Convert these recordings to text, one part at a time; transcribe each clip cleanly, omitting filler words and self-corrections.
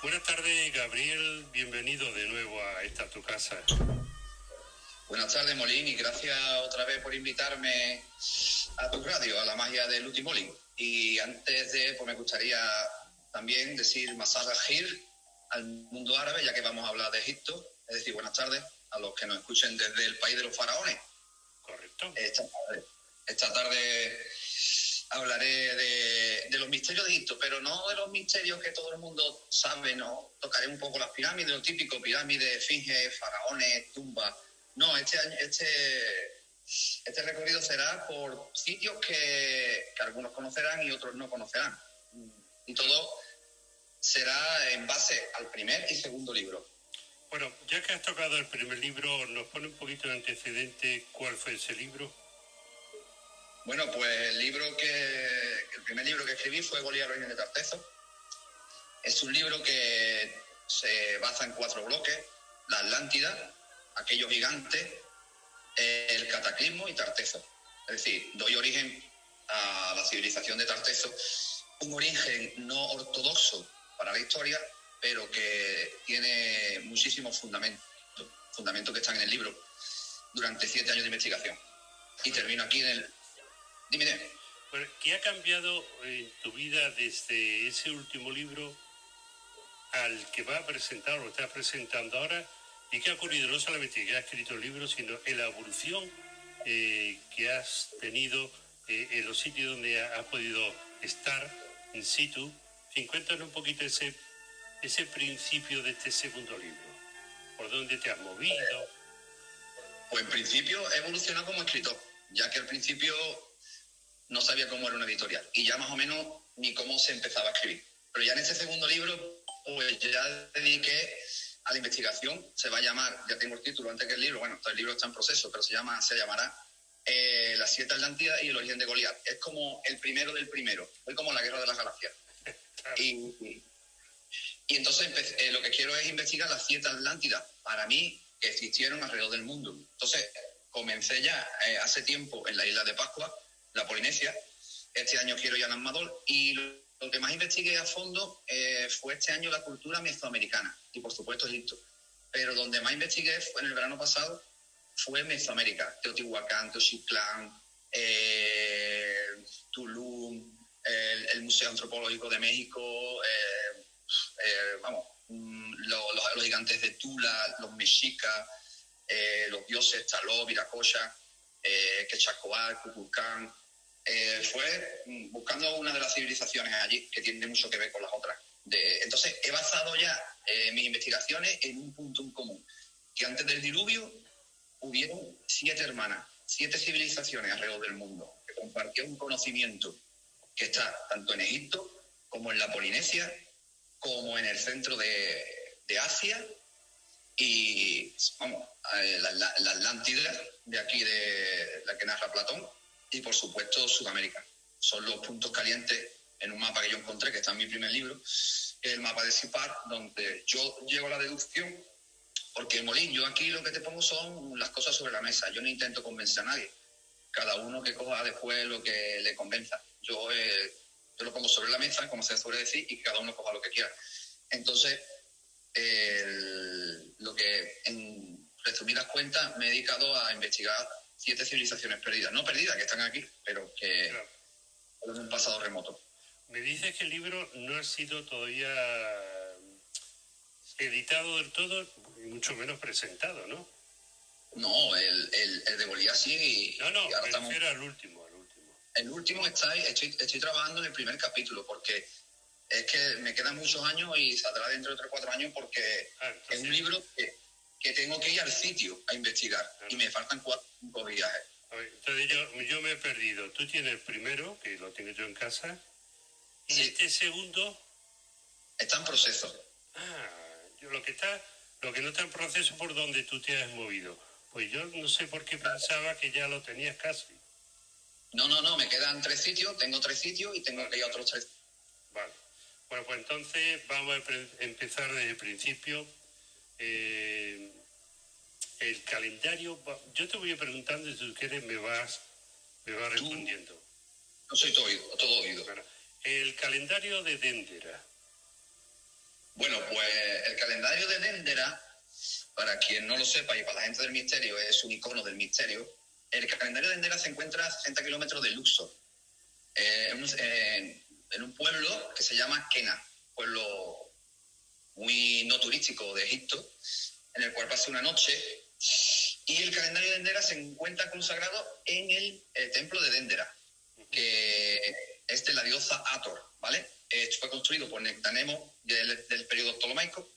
Buenas tardes, Gabriel. Bienvenido de nuevo a esta tu casa. Buenas tardes, Molín, y gracias otra vez por invitarme a tu radio, a la magia de Luti Molín. Y antes de, pues me gustaría también decir Masar al-Khir al mundo árabe, ya que vamos a hablar de Egipto. Es decir, buenas tardes a los que nos escuchen desde el país de los faraones. Correcto. Esta tarde hablaré de los misterios de Egipto, pero no de los misterios que todo el mundo sabe, ¿no? Tocaré un poco las pirámides, lo típico, pirámides, esfinges, faraones, tumbas. No, este recorrido será por sitios que algunos conocerán y otros no conocerán. Y todo será en base al primer y segundo libro. Bueno, ya que has tocado el primer libro, ¿nos pone un poquito de antecedente cuál fue ese libro? Bueno, pues el primer libro que escribí fue Goliat Reino de Tarteso. Es un libro que se basa en 4 bloques: la Atlántida, aquellos gigantes, el Cataclismo y Tarteso. Es decir, doy origen a la civilización de Tarteso, un origen no ortodoxo para la historia, pero que tiene muchísimos fundamentos que están en el libro durante 7 años de investigación. Y termino aquí en el... Dime. Bueno, ¿qué ha cambiado en tu vida desde ese último libro al que va a presentar o está presentando ahora? ¿Y qué ha ocurrido? No solamente que has escrito el libro, sino en la evolución que has tenido en los sitios donde has podido estar in situ. En fin, cuéntanos un poquito ese principio de este segundo libro. ¿Por dónde te has movido? Pues en principio he evolucionado como escritor, ya que al principio no sabía cómo era una editorial y ya más o menos ni cómo se empezaba a escribir. Pero ya en este segundo libro, pues ya dediqué a la investigación. Se va a llamar, ya tengo el título antes que el libro, bueno, el libro está en proceso, pero se llamará Las 7 Atlántidas y el origen de Goliat. Es como el primero del primero, es como la Guerra de las Galaxias. Y entonces lo que quiero es investigar las 7 Atlántidas, para mí, que existieron alrededor del mundo. Entonces comencé ya hace tiempo en la isla de Pascua, la Polinesia. Este año quiero ir a Nammadol, y lo que más investigué a fondo fue este año la cultura mesoamericana y por supuesto Egipto. Pero donde más investigué fue en el verano pasado, fue Mesoamérica: Teotihuacán, Tenochtitlán, Tulum, el Museo Antropológico de México, los gigantes de Tula, los mexicas, los dioses Taló, Viracocha, Quetzalcóatl, Kukulcán. Fue buscando una de las civilizaciones allí que tiene mucho que ver con las otras. Entonces he basado ya mis investigaciones en un punto en común: que antes del diluvio hubieron 7 hermanas, 7 civilizaciones alrededor del mundo que compartían un conocimiento que está tanto en Egipto como en la Polinesia, como en el centro de Asia, y la Atlántida de aquí, de la que narra Platón, y por supuesto Sudamérica. Son los puntos calientes en un mapa que yo encontré, que está en mi primer libro, que es el mapa de Sipar, donde yo llego a la deducción, porque, Molín, yo aquí lo que te pongo son las cosas sobre la mesa. Yo no intento convencer a nadie. Cada uno que coja después lo que le convenza. Yo lo pongo sobre la mesa, como se suele decir, y que cada uno coja lo que quiera. Entonces, lo que, en resumidas cuentas, me he dedicado a investigar 7 civilizaciones perdidas. No perdidas, que están aquí, pero que en un pasado remoto. Me dices que el libro no ha sido todavía editado del todo, y mucho menos presentado, ¿no? No, el de Goliat sí. No, me refiero al último. El último estoy trabajando en el primer capítulo, porque es que me quedan muchos años y saldrá dentro de 3 o 4 años, porque es un libro que tengo que ir al sitio a investigar, y me faltan 4 o 5 viajes. Entonces yo me he perdido. Tú tienes el primero, que lo tengo yo en casa, y sí. Este segundo está en proceso. Lo que no está en proceso, por donde tú te has movido. Pues yo no sé por qué pensaba que ya lo tenías casi. No, me quedan 3 sitios, tengo 3 sitios y tengo que ir a otros 3. Vale. Bueno, pues entonces vamos a empezar desde el principio. El calendario, yo te voy a preguntando y si tú quieres me vas respondiendo. No soy todo oído. Bueno, el calendario de Dendera. Bueno, pues el calendario de Déndera, para quien no lo sepa y para la gente del misterio, es un icono del misterio. El calendario de Déndera se encuentra a 60 kilómetros de Luxor, en un pueblo que se llama Kena, pueblo muy no turístico de Egipto, en el cual pasé una noche. Y el calendario de Déndera se encuentra consagrado en el templo de Déndera, que es de la diosa Hathor, ¿vale? Fue construido por Nectanemo del periodo ptolomaico.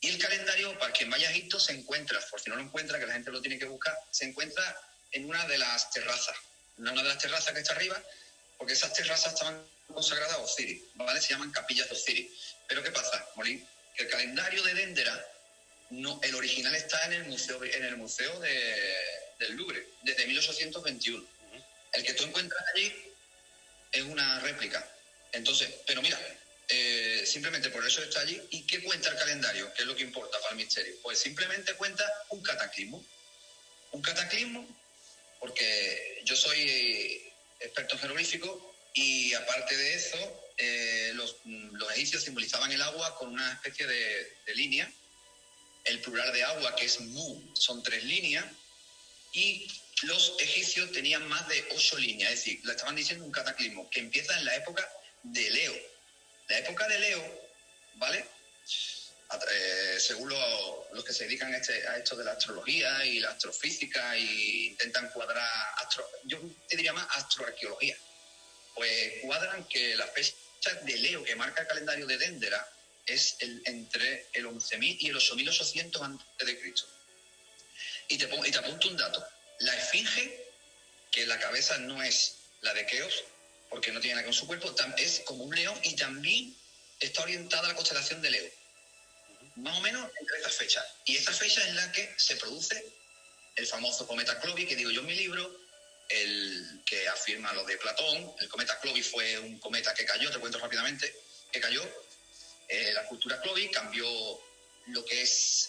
Y el calendario, para quien vaya a Egipto, se encuentra, por si no lo encuentra, que la gente lo tiene que buscar, se encuentra en una de las terrazas, una de las terrazas que está arriba, porque esas terrazas estaban consagradas a Osiris, ¿vale? Se llaman capillas de Osiris. Pero ¿qué pasa, Molín? Que el calendario de Déndera, no, el original está en el museo del Louvre, desde 1821. El que tú encuentras allí es una réplica. Entonces, pero mira, simplemente por eso está allí. ¿Y qué cuenta el calendario? ¿Qué es lo que importa para el misterio? Pues simplemente cuenta un cataclismo. Un cataclismo, porque yo soy experto en jeroglífico y aparte de eso, los egipcios simbolizaban el agua con una especie de línea. El plural de agua, que es mu, son 3 líneas, y los egipcios tenían más de 8 líneas, es decir, le estaban diciendo un cataclismo que empieza en la época de Leo. La época de Leo, ¿vale? Según los que se dedican a esto de la astrología y la astrofísica y intentan cuadrar, yo te diría más astroarqueología, pues cuadran que la fecha de Leo que marca el calendario de Déndera es entre el 11.000 y el 8.800 a.C. Y te apunto un dato. La esfinge, que la cabeza no es la de Keos, porque no tiene nada con su cuerpo, es como un león y también está orientada a la constelación de Leo. Más o menos entre esas fechas. Y esa fecha es la que se produce el famoso cometa Clovis, que digo yo en mi libro, el que afirma lo de Platón. El cometa Clovis fue un cometa que cayó, te cuento rápidamente, que cayó. La cultura Clovis cambió lo que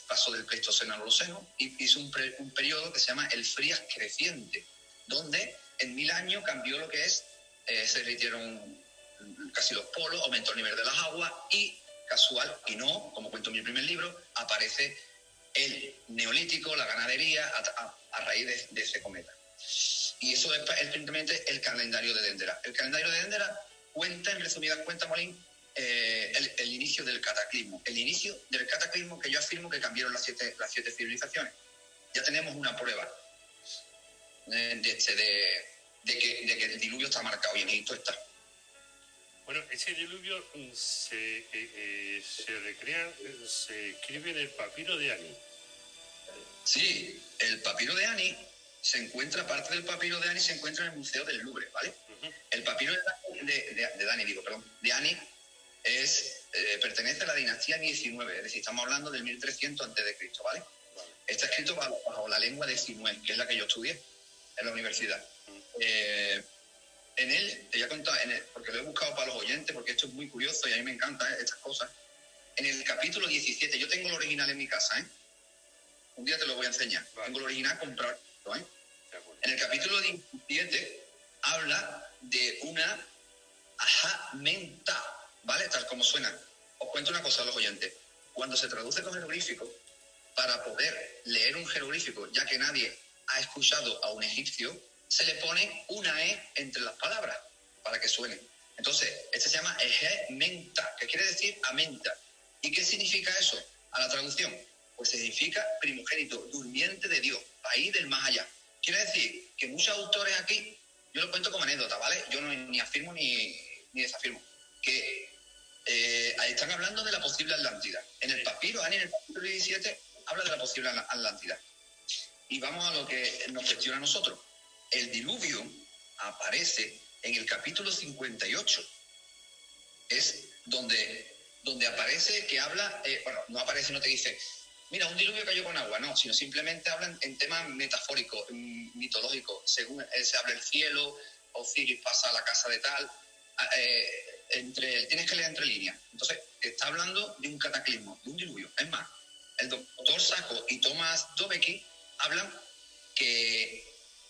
pasó del Pleistoceno al Holoceno y hizo un periodo que se llama el Frías creciente, donde en 1000 años cambió lo que se derritieron casi los polos, aumentó el nivel de las aguas y casual y no, como cuento en mi primer libro, aparece el neolítico, la ganadería a raíz de ese cometa. Y eso es simplemente el calendario de Déndera. El calendario de Déndera cuenta, en resumidas cuentas, Molín, el inicio del cataclismo. El inicio del cataclismo que yo afirmo que cambiaron las siete civilizaciones. Ya tenemos una prueba de que el diluvio está marcado y en Egipto está. Bueno, ese diluvio se recrea, se escribe en el papiro de Ani. Sí, el papiro de Ani parte del papiro de Ani se encuentra en el Museo del Louvre, ¿vale? Uh-huh. El papiro de Ani pertenece a la dinastía 19, es decir, estamos hablando del 1300 a.C., ¿vale? Está escrito bajo la lengua de Sinué, que es la que yo estudié en la universidad. En él, te voy a contar, porque lo he buscado para los oyentes, porque esto es muy curioso y a mí me encantan estas cosas. En el capítulo 17, yo tengo el original en mi casa, ¿eh? Un día te lo voy a enseñar. Vale. Tengo el original comprado, ¿eh? En el capítulo 17 habla de una ajamenta, ¿vale? Tal como suena. Os cuento una cosa a los oyentes. Cuando se traduce con jeroglífico, para poder leer un jeroglífico, ya que nadie ha escuchado a un egipcio, se le pone una E entre las palabras para que suene. Entonces, este se llama ejementa, que quiere decir amenta. ¿Y qué significa eso a la traducción? Pues significa primogénito, durmiente de Dios, país del más allá. Quiere decir que muchos autores aquí, yo lo cuento como anécdota, ¿vale? Yo no ni afirmo ni desafirmo, que ahí están hablando de la posible Atlántida. En el papiro, Ani, en el capítulo 17, habla de la posible Atlántida. Y vamos a lo que nos cuestiona a nosotros. El diluvio aparece en el capítulo 58. Es donde aparece que habla, no aparece, no te dice, mira, un diluvio cayó con agua, no, sino simplemente hablan en temas metafóricos, mitológicos. Según se abre el cielo, Osiris pasa a la casa de tal, tienes que leer entre líneas. Entonces, está hablando de un cataclismo, de un diluvio. Es más, el doctor Sacco y Thomas Dobecki hablan que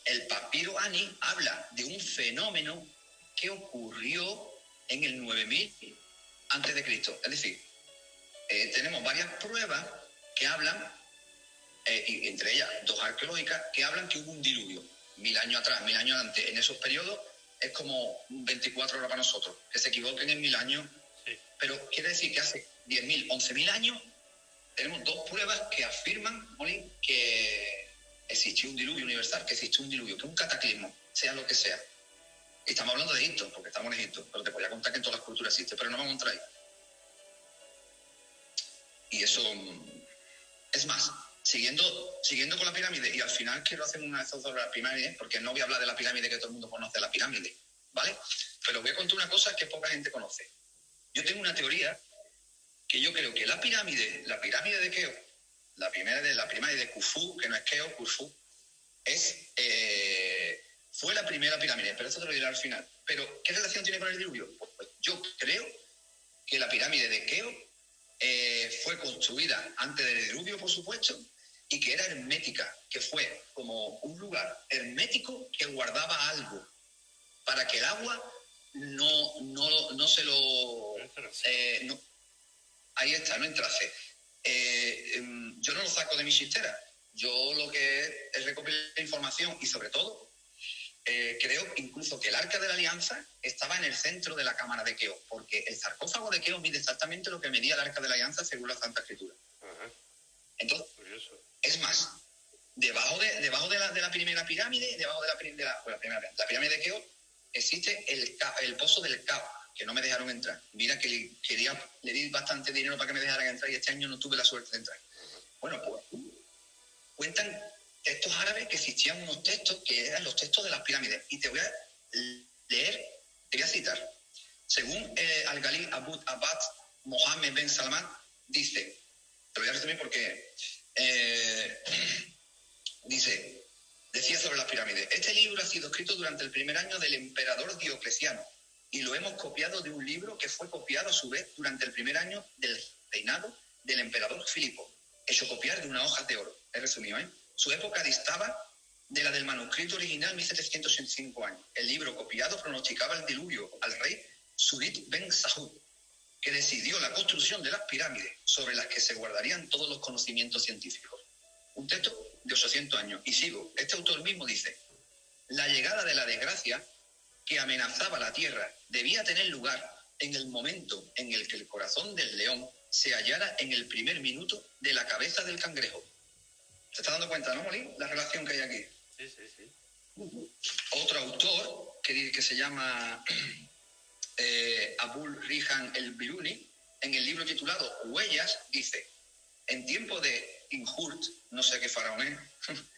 el papiro Ani habla de un fenómeno que ocurrió en el 9000 a.C. Es decir, tenemos varias pruebas que hablan, y entre ellas 2 arqueológicas, que hablan que hubo un diluvio 1000 años atrás, 1000 años antes. En esos periodos es como 24 horas para nosotros, que se equivoquen en 1000 años. Sí. Pero quiere decir que hace 10.000, 11.000 años tenemos 2 pruebas que afirman, Molín, que existió un diluvio universal, que existió un diluvio, que un cataclismo, sea lo que sea. Y estamos hablando de Egipto, porque estamos en Egipto, pero te podría contar que en todas las culturas existe, pero no vamos a entrar ahí. Y eso, es más, siguiendo con la pirámide, y al final quiero hacer una vez sobre la pirámide, porque no voy a hablar de la pirámide que todo el mundo conoce, la pirámide, ¿vale? Pero voy a contar una cosa que poca gente conoce. Yo tengo una teoría que yo creo que la pirámide de Keo, la pirámide de Khufu, que no es Keo, Khufu, fue la primera pirámide, pero esto te lo diré al final. Pero, ¿qué relación tiene con el diluvio? Pues yo creo que la pirámide de Keo fue construida antes del diluvio, por supuesto, y que era hermética, que fue como un lugar hermético que guardaba algo para que el agua no se lo... ahí está, no entrase. Yo no lo saco de mi chistera. Yo lo que es recopilar información y sobre todo creo incluso que el Arca de la Alianza estaba en el centro de la cámara de Keo, porque el sarcófago de Keo mide exactamente lo que medía el Arca de la Alianza según la Santa Escritura. Ajá. Entonces, curioso. Es más, debajo de la primera pirámide, debajo de la pirámide de Keo, existe el pozo del Cao, que no me dejaron entrar. Mira que le di bastante dinero para que me dejaran entrar y este año no tuve la suerte de entrar. Bueno, pues cuentan textos árabes que existían unos textos que eran los textos de las pirámides. Y te voy a leer, te voy a citar. Según Al-Ghali Abad Mohammed Ben Salman, dice, te lo voy a resumir porque decía sobre las pirámides: este libro ha sido escrito durante el primer año del emperador Diocleciano y lo hemos copiado de un libro que fue copiado a su vez durante el primer año del reinado del emperador Filipo, hecho copiar de unas hojas de oro. He resumido, ¿eh? Su época distaba de la del manuscrito original 1785 años. El libro copiado pronosticaba el diluvio al rey Surit Ben Sahud, que decidió la construcción de las pirámides sobre las que se guardarían todos los conocimientos científicos. Un texto de 800 años. Y sigo. Este autor mismo dice: la llegada de la desgracia que amenazaba la tierra debía tener lugar en el momento en el que el corazón del león se hallara en el primer minuto de la cabeza del cangrejo. ¿Se está dando cuenta, no, Molín? La relación que hay aquí. Sí. Otro autor que se llama Abul Rihan el-Biruni, en el libro titulado Huellas, dice: en tiempo de Injurt, no sé qué faraón es,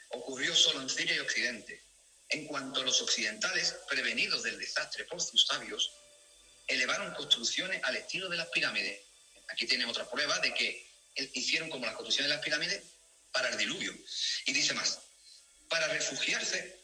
ocurrió solo en Siria y Occidente. En cuanto a los occidentales, prevenidos del desastre por sus sabios, elevaron construcciones al estilo de las pirámides. Aquí tienen otra prueba de que hicieron como las construcciones de las pirámides para el diluvio. Y dice más: para refugiarse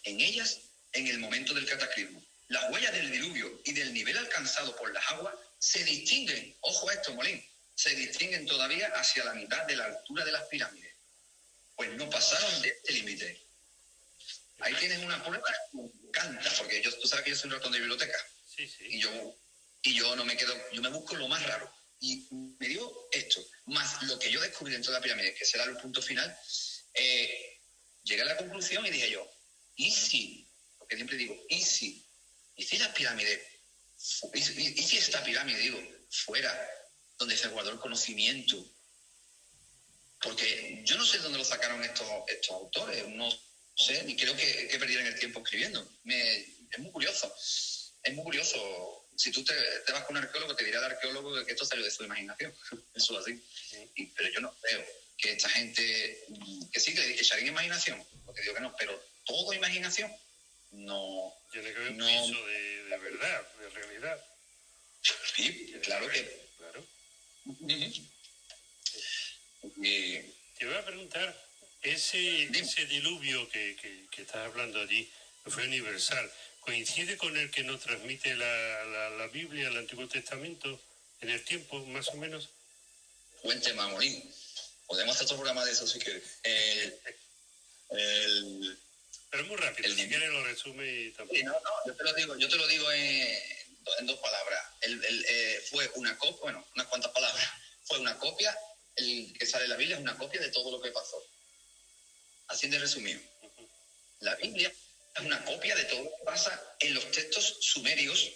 en ellas en el momento del cataclismo. Las huellas del diluvio y del nivel alcanzado por las aguas se distinguen, ojo a esto, Molín, se distinguen todavía hacia la mitad de la altura de las pirámides, pues no pasaron de este límite. Ahí tienes una prueba que me encanta, porque tú sabes que yo soy un ratón de biblioteca. Sí. Y yo no me quedo, yo me busco lo más raro. Y me dio esto, más lo que yo descubrí dentro de la pirámide, que será el punto final. Llegué a la conclusión y dije yo: ¿y si? Porque siempre digo, ¿y si las pirámides, y si esta pirámide, fuera donde se guardó el conocimiento? Porque yo no sé dónde lo sacaron estos autores, no sé, ni creo que perdieran el tiempo escribiendo. Es muy curioso. Si tú te vas con un arqueólogo, te dirá el arqueólogo que esto salió de su imaginación. Eso es así. Pero yo no creo que esta gente, que sí, que le echarían imaginación, porque digo que no, pero todo imaginación, no. Yo le creo un piso de verdad, de realidad. Sí, claro que. Claro. Te voy a preguntar, ese diluvio que estás hablando allí, que fue universal, ¿coincide con el que nos transmite la Biblia, el Antiguo Testamento, en el tiempo, más o menos? Buen tema, Molín. Podemos hacer otro programa de eso si quieres. Pero muy rápido, si quieres lo resume y tampoco. Sí, no, yo te lo digo en dos palabras. Fue una copia, bueno, unas cuantas palabras. Fue una copia, el que sale en la Biblia es una copia de todo lo que pasó. Así de resumido. La Biblia es una copia de todo lo que pasa en los textos sumerios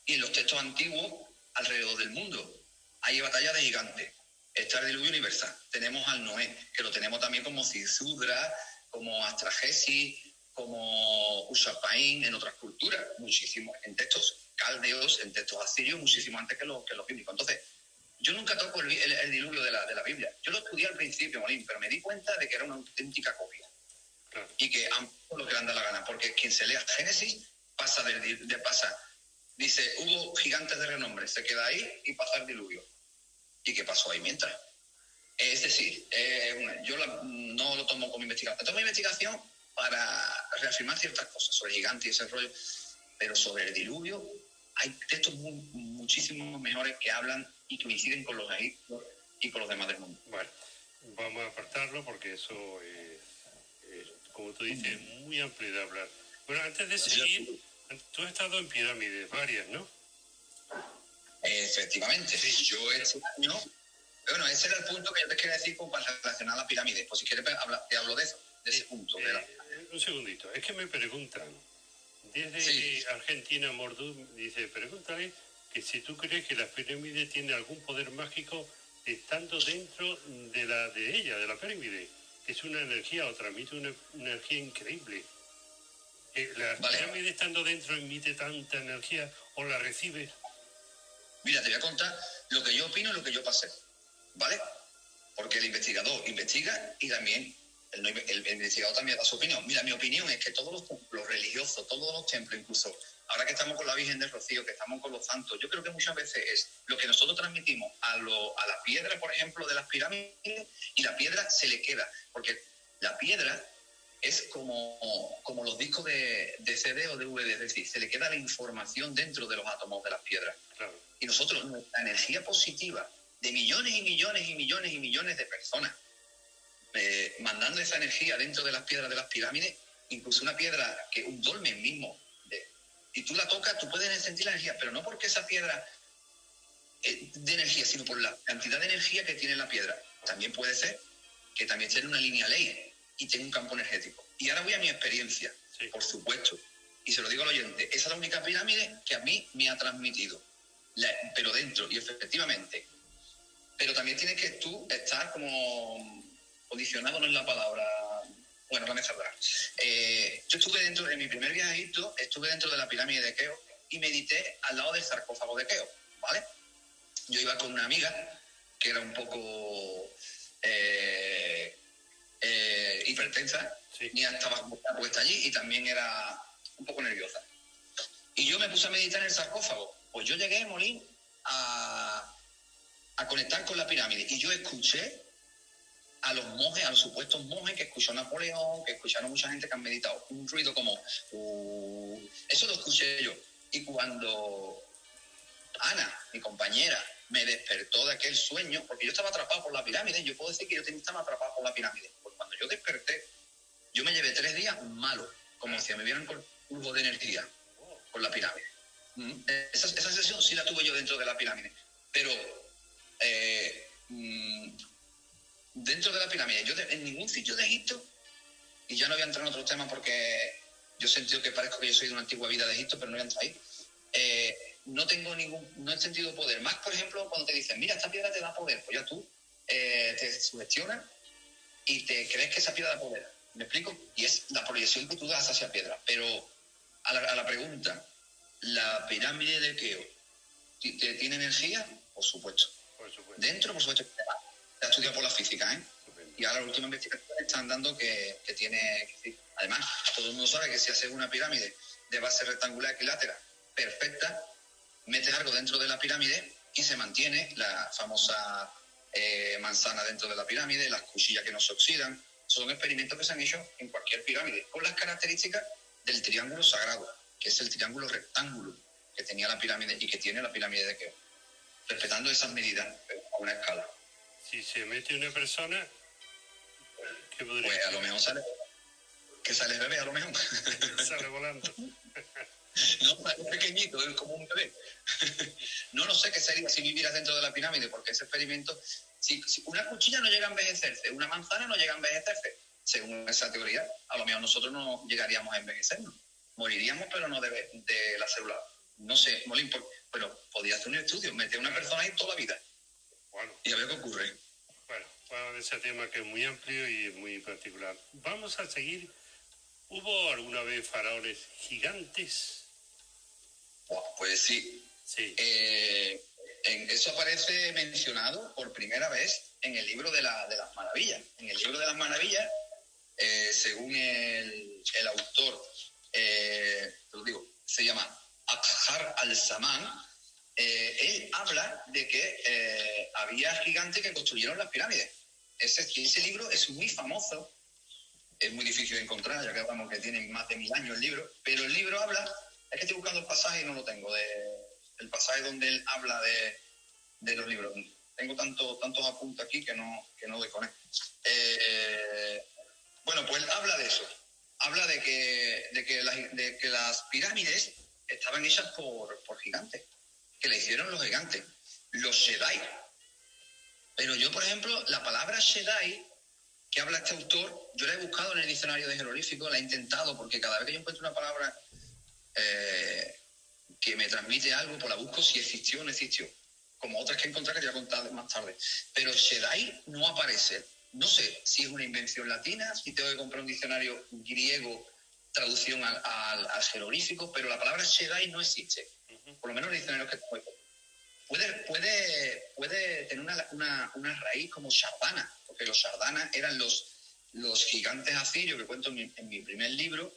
y en los textos antiguos alrededor del mundo. Hay batallas de gigantes. Está el diluvio universal. Tenemos al Noé, que lo tenemos también como Cisudra, como Astragesis, como Usapaín en otras culturas, muchísimo, en textos caldeos, en textos asirios, muchísimo antes que los bíblicos. Entonces, yo nunca toco el diluvio de la Biblia. Yo lo estudié al principio, Molín, pero me di cuenta de que era una auténtica copia. Claro. Y que han hecho lo que le han dado la gana, porque quien se lea Génesis pasa dice, hubo gigantes de renombre, se queda ahí y pasa el diluvio. ¿Y qué pasó ahí mientras? Es decir, yo no lo tomo como investigación. Tomo investigación para reafirmar ciertas cosas sobre gigantes y ese rollo, pero sobre el diluvio hay textos muchísimos mejores que hablan y que coinciden con los egipcios y con los demás del mundo. Bueno, vamos a apartarlo porque eso es, como tú dices, muy amplio de hablar. Bueno, antes de seguir, tú has estado en pirámides varias, ¿no? Efectivamente, sí. Yo este año... Bueno, ese era el punto que yo te quería decir para relacionar las pirámides. Pues si quieres te hablo de eso, de ese punto. Un segundito, es que me preguntan, desde Argentina, Mordú, dice, pregúntale que si tú crees que las pirámides tienen algún poder mágico estando dentro de la pirámide, que es una energía o transmite una energía increíble. ¿La pirámide estando dentro emite tanta energía o la recibe? Mira, te voy a contar lo que yo opino y lo que yo pasé, ¿vale? Porque el investigador investiga y también el investigador también da su opinión. Mira, mi opinión es que todos los templos religiosos, todos los templos, incluso ahora que estamos con la Virgen del Rocío, que estamos con los santos, yo creo que muchas veces es lo que nosotros transmitimos a la piedra, por ejemplo, de las pirámides, y la piedra se le queda, porque la piedra es como los discos de CD o DVD, es decir, se le queda la información dentro de los átomos de las piedras. Claro. Y nosotros, nuestra energía positiva de millones y millones y millones y millones de personas, mandando esa energía dentro de las piedras de las pirámides, incluso una piedra que un dolmen mismo, y tú la tocas, tú puedes sentir la energía, pero no porque esa piedra de energía, sino por la cantidad de energía que tiene la piedra. También puede ser que también tiene una línea ley y tiene un campo energético. Y ahora voy a mi experiencia, por supuesto, y se lo digo al oyente, esa es la única pirámide que a mí me ha transmitido, pero dentro, y efectivamente. Pero también tienes que tú estar como condicionado, no es la palabra, bueno, no me saldrá. Yo estuve en mi primer viaje a Egipto, estuve dentro de la pirámide de Keo y medité al lado del sarcófago de Keo, ¿vale? Yo iba con una amiga que era un poco hipertensa, Nia estaba puesta allí y también era un poco nerviosa. Y yo me puse a meditar en el sarcófago. Pues yo llegué, Molín, a conectar con la pirámide y yo escuché a los monjes, a los supuestos monjes que escuchó Napoleón, que escucharon mucha gente que han meditado, un ruido como eso lo escuché yo. Y cuando Ana, mi compañera, me despertó de aquel sueño, porque yo estaba atrapado por la pirámide, yo puedo decir que yo estaba atrapado por la pirámide, pues cuando yo desperté, yo me llevé 3 días malos, como si me vieran con un flujo de energía por la pirámide. Esa sesión sí la tuve yo dentro de la pirámide, pero dentro de la pirámide, yo en ningún sitio de Egipto, y ya no voy a entrar en otros temas porque yo he sentido que parezco que yo soy de una antigua vida de Egipto, pero no voy a entrar ahí. No he sentido poder. Más, por ejemplo, cuando te dicen, mira, esta piedra te da poder, pues ya tú te sugestionas y te crees que esa piedra da poder. ¿Me explico? Y es la proyección que tú das hacia esa piedra. Pero a la pregunta, ¿la pirámide de Keo tiene energía? Por supuesto. Dentro, por supuesto, está estudiado por la física, ¿eh? Y ahora la última investigación están dando que tiene... Además, todo el mundo sabe que si haces una pirámide de base rectangular equilátera perfecta, metes algo dentro de la pirámide y se mantiene la famosa manzana dentro de la pirámide, las cuchillas que no se oxidan. Son experimentos que se han hecho en cualquier pirámide, con las características del triángulo sagrado, que es el triángulo rectángulo que tenía la pirámide y que tiene la pirámide de Keo, respetando esas medidas a una escala. Si se mete una persona, ¿qué podría pues a lo mejor sale bebé, a lo mejor. Sale volando. No, es pequeñito. pequeñito, es como un bebé. No sé qué sería si vivieras dentro de la pirámide, porque ese experimento, si una cuchilla no llega a envejecerse, una manzana no llega a envejecerse, según esa teoría, a lo mejor nosotros no llegaríamos a envejecernos. Moriríamos, pero no de la célula. No sé, Molín, pero podía hacer un estudio, meter a una persona ahí toda la vida. Bueno. Y a ver qué ocurre. Bueno, ese tema que es muy amplio y muy particular. Vamos a seguir. ¿Hubo alguna vez faraones gigantes? Pues sí. Sí. Eso aparece mencionado por primera vez en el libro de las maravillas. En el libro de las maravillas, según el autor, te lo digo, se llama Akhar al-Zaman, él habla de que había gigantes que construyeron las pirámides. Ese libro es muy famoso, es muy difícil de encontrar, ya que hablamos que tiene más de 1000 años el libro, pero el libro habla, es que estoy buscando el pasaje y no lo tengo, el pasaje donde él habla de los libros. Tengo tantos apuntes aquí que no doy con él. Bueno, pues él habla de eso. Habla de que las pirámides estaban hechas por gigantes, que la hicieron los gigantes, los Shaddai. Pero yo, por ejemplo, la palabra Shaddai que habla este autor, yo la he buscado en el diccionario de jeroglíficos, la he intentado, porque cada vez que yo encuentro una palabra que me transmite algo, pues la busco si existió o no existió, como otras que encontré que te voy a contar más tarde. Pero Shaddai no aparece. No sé si es una invención latina, si tengo que comprar un diccionario griego, traducción al jeroglífico, pero la palabra Shaddai no existe, por lo menos en el diccionario que tengo. Puede tener una raíz como Shardana, porque los Shardanas eran los gigantes asirios que cuento en mi primer libro,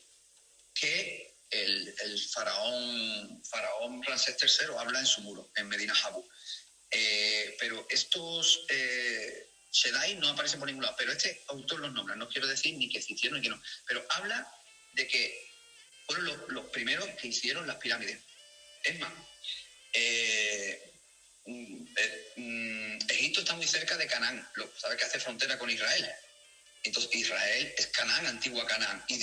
que el faraón Ramsés III habla en su muro, en Medina Habu. Pero estos Shaddai no aparecen por ningún lado, pero este autor los nombra, no quiero decir ni que existieron ni que no, pero habla de que fueron los primeros que hicieron las pirámides. Es más, Egipto está muy cerca de Canaán, sabes que hace frontera con Israel. Entonces Israel es Canaán, antigua Canaán, y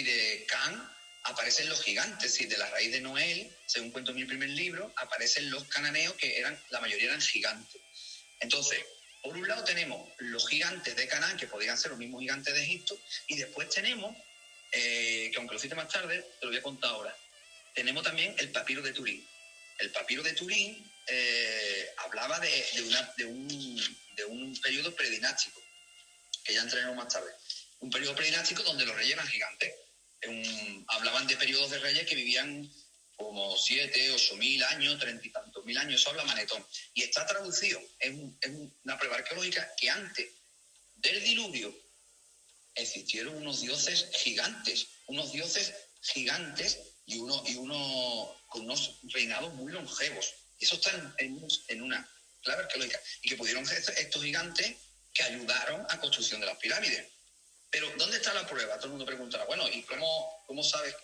de Can aparecen los gigantes, y de la raíz de Noel, según cuento en mi primer libro, aparecen los cananeos, que la mayoría eran gigantes. Entonces, por un lado tenemos los gigantes de Canaán, que podrían ser los mismos gigantes de Egipto, y después tenemos, que aunque lo cite más tarde, te lo voy a contar ahora, tenemos también el papiro de Turín. El papiro de Turín hablaba de un periodo predinástico, que ya entraremos más tarde. Un periodo predinástico donde los reyes eran gigantes. Hablaban de periodos de reyes que vivían como 7, 8 mil años, 30 y tantos mil años, eso habla Manetón. Y está traducido en una prueba arqueológica que antes del diluvio existieron unos dioses gigantes y uno con unos reinados muy longevos. Eso está en una clave arqueológica. Y que pudieron ser estos gigantes que ayudaron a la construcción de las pirámides. Pero, ¿dónde está la prueba? Todo el mundo preguntará, bueno, ¿y cómo sabes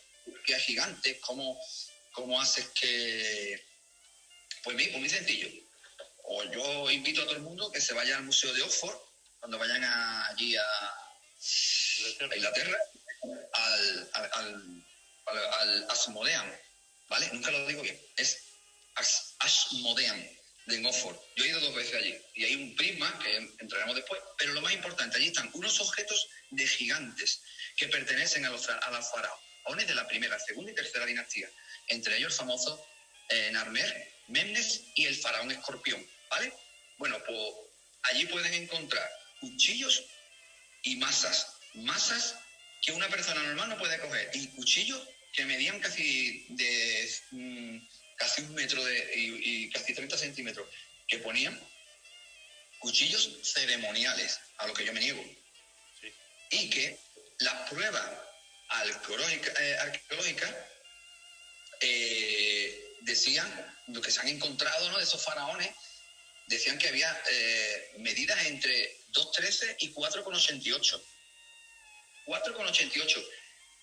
que hay gigantes? ¿Cómo haces que...? Pues muy sencillo. O yo invito a todo el mundo que se vaya al Museo de Oxford, cuando vayan allí a Inglaterra, al Ashmolean, ¿vale? Nunca lo digo bien. Es Ashmolean de Oxford. Yo he ido 2 veces allí y hay un prisma que entraremos después, pero lo más importante, allí están unos objetos de gigantes que pertenecen a los faraones de la primera, segunda y tercera dinastía, entre ellos el famoso Narmer, Memnes y el faraón Escorpión, ¿vale? Bueno, pues allí pueden encontrar cuchillos y masas que una persona normal no puede coger, y cuchillos que medían casi 1 metro y casi 30 centímetros, que ponían cuchillos ceremoniales, a lo que yo me niego. Sí. Y que las pruebas arqueológicas decían, lo que se han encontrado, ¿no?, de esos faraones, decían que había medidas entre 2,13 y 4,88. 4,88.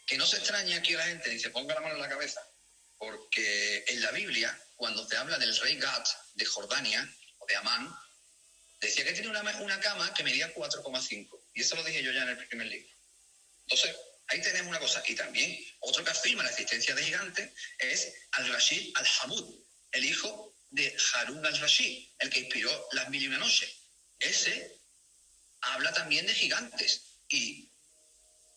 Que no se extrañe aquí la gente y se ponga la mano en la cabeza, porque en la Biblia, cuando te habla del rey Gad de Jordania, o de Amán, decía que tenía una cama que medía 4,5. Y eso lo dije yo ya en el primer libro. Entonces, Ahí tenemos una cosa. Y también otro que afirma la existencia de gigantes es Al-Rashid Al-Hamud, el hijo de Harun Al-Rashid, el que inspiró Las Mil y una Noches. Ese habla también de gigantes. Y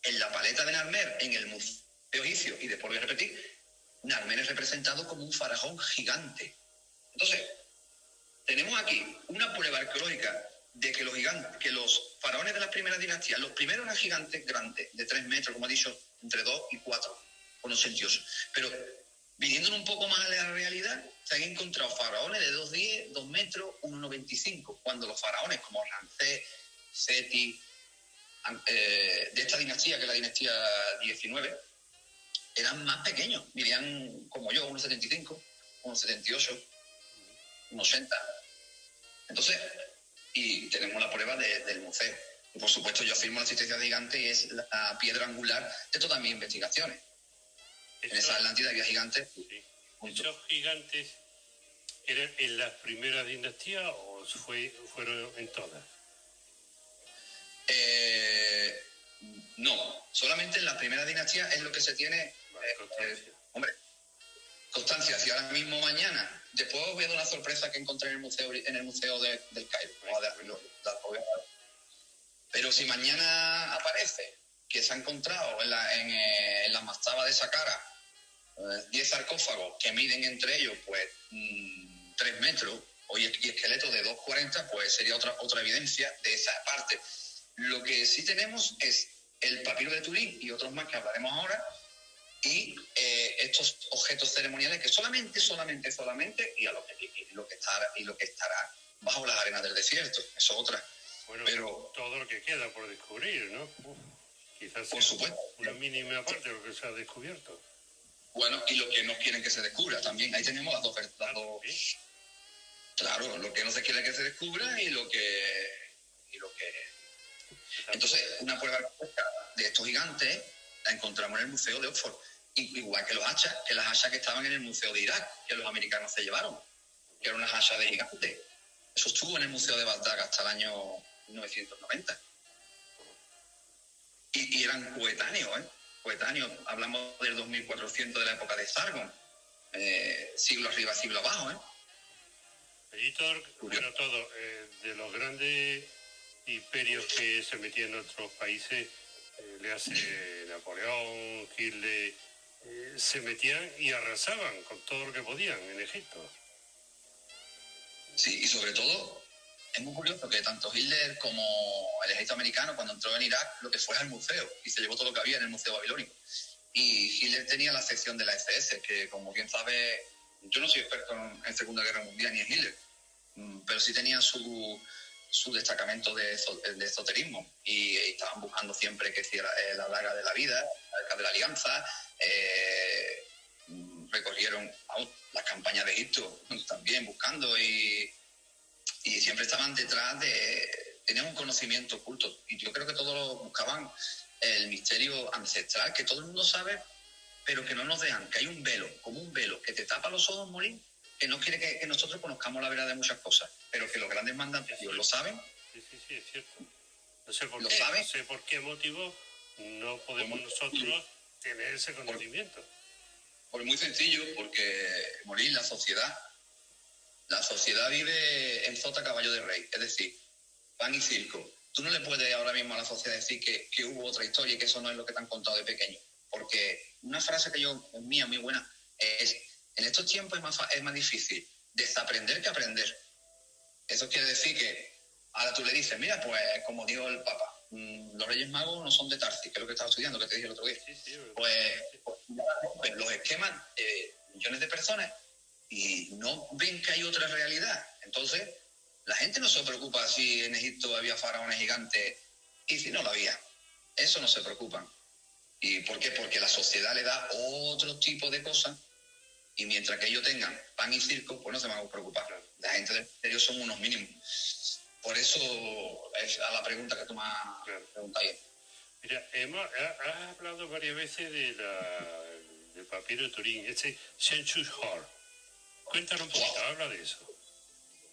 en la paleta de Narmer, en el Museo Egipcio, y después voy a repetir, Narmer es representado como un faraón gigante. Entonces, tenemos aquí una prueba arqueológica de que los faraones de las primeras dinastías, los primeros eran gigantes grandes, de 3 metros, como he dicho, entre 2 y 4, con los sentios. Pero viniendo un poco más a la realidad, se han encontrado faraones de 2,10, 2 metros, 1,95, cuando los faraones como Ramsés, Seti, de esta dinastía, que es la dinastía 19, eran más pequeños, mirían como yo, 1,75, 1,78, 1,80. Entonces, y tenemos la prueba del museo. Y por supuesto, yo afirmo la existencia de gigantes y es la piedra angular de todas mis investigaciones. En esa Atlántida había gigantes. Sí. ¿Esos gigantes eran en las primeras dinastías o fueron en todas? No, solamente en la primera dinastía es lo que se tiene. Hombre, constancia, si ahora mismo mañana, después os voy a dar una sorpresa que encontré en el museo del Cairo. Pero si mañana aparece que se ha encontrado en la mastaba de Saqqara 10 sarcófagos que miden entre ellos pues 3 metros y esqueletos de 2,40, pues sería otra evidencia de esa parte. Lo que sí tenemos es el papiro de Turín y otros más que hablaremos ahora, y estos objetos ceremoniales que solamente y lo que estará bajo las arenas del desierto. Eso es otra. Bueno, pero todo lo que queda por descubrir, ¿no? Quizás por supuesto, una mínima parte de lo que se ha descubierto. Bueno, y lo que no quieren que se descubra también. Ahí tenemos las dos. ¿Sí? Claro, lo que no se quiere que se descubra y lo que. Entonces, una prueba de estos gigantes la encontramos en el Museo de Oxford, igual que las hachas que estaban en el Museo de Irak, que los americanos se llevaron, que eran unas hachas de gigantes. Eso estuvo en el Museo de Bagdad hasta el año 1990. Y eran coetáneos, hablamos del 2400 de la época de Sargon, siglo arriba, siglo abajo, Editor, bueno, todo, de los grandes imperios que se metían en otros países, le hace Napoleón, Hitler, se metían y arrasaban con todo lo que podían en Egipto. Sí, y sobre todo, es muy curioso que tanto Hitler como el ejército americano, cuando entró en Irak, lo que fue al museo, y se llevó todo lo que había en el Museo Babilónico. Y Hitler tenía la sección de la SS, que como bien sabe, yo no soy experto en Segunda Guerra Mundial ni en Hitler, pero sí tenía su destacamento de esoterismo, y estaban buscando siempre que hiciera la daga de la vida, la daga de la alianza. Recorrieron las campañas de Egipto también buscando, y siempre estaban detrás tenían un conocimiento oculto, y yo creo que todos buscaban el misterio ancestral que todo el mundo sabe, pero que no nos dejan, que hay un velo, como un velo que te tapa los ojos, Molín, que no quiere que nosotros conozcamos la verdad de muchas cosas, pero que los grandes mandatarios lo saben. Sí, es cierto. No sé por ¿Lo qué, saben? no sé por qué motivo no podemos nosotros tener ese conocimiento. Pues muy sencillo, porque, Molín, la sociedad vive en sota caballo de rey, es decir, pan y circo. Tú no le puedes ahora mismo a la sociedad decir que hubo otra historia y que eso no es lo que te han contado de pequeño, porque una frase que es mía, muy buena, es: en estos tiempos es más difícil desaprender que aprender. Eso quiere decir que ahora tú le dices, mira, pues como dijo el Papa, los Reyes Magos no son de Tarsis, que es lo que estaba estudiando, que te dije el otro día. Sí, pues los esquemas de millones de personas y no ven que hay otra realidad. Entonces, la gente no se preocupa si en Egipto había faraones gigantes y si no lo había. Eso no se preocupan. ¿Y por qué? Porque la sociedad le da otro tipo de cosas, y mientras que ellos tengan pan y circo, pues no se van a preocupar. La gente del misterio son unos mínimos. Por eso es a la pregunta que tú me has preguntado. Mira, has hablado varias veces del papiro de Turín, Census Hall. Cuéntanos un poquito, habla de eso.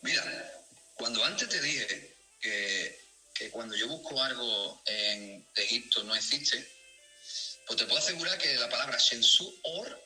Mira, cuando antes te dije que cuando yo busco algo en Egipto no existe, Pues te puedo asegurar que la palabra Shensu Or